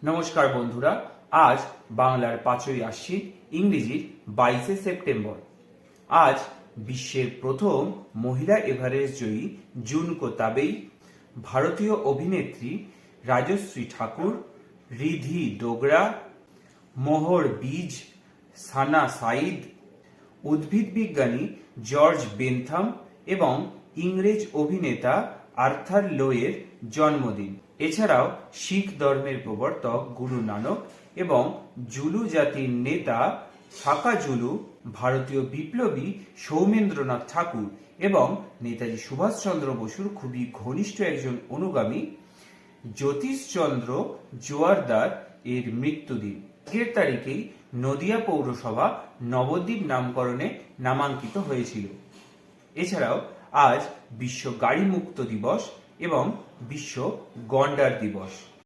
নমস্কার বন্ধুরা, আজ বাংলার 5ই আশ্বিন, ইংরেজির 22শে সেপ্টেম্বর। আজ বিশ্বের প্রথম মহিলা এভারেস্ট জয়ী জুনকো তাবেই, ভারতীয় অভিনেত্রী রাজশ্রী ঠাকুর, রিধি ডোগরা, মোহর বিজ, সানা সাইদ, উদ্ভিদ বিজ্ঞানী জর্জ বেনথাম এবং ইংরেজ অভিনেতা আর্থার লোয়ের জন্মদিন। এছাড়াও শিখ ধর্মের প্রবর্তক গুরু নানক এবং জুলু জাতির নেতা সাকা জুলু, ভারতীয় বিপ্লবী সৌমেন্দ্রনাথ ঠাকুর এবং নেতাজি সুভাষচন্দ্র বসুর খুবই ঘনিষ্ঠ একজন অনুগামী জ্যোতিষচন্দ্র জোয়ারদার এর মৃত্যুদিন। আজকের তারিখেই নদিয়া পৌরসভা নবদ্বীপ নামকরণে নামাঙ্কিত হয়েছিল। এছাড়াও আজ বিশ্ব গাড়ি মুক্ত দিবস এবং বিশ্ব গন্ডার দিবস।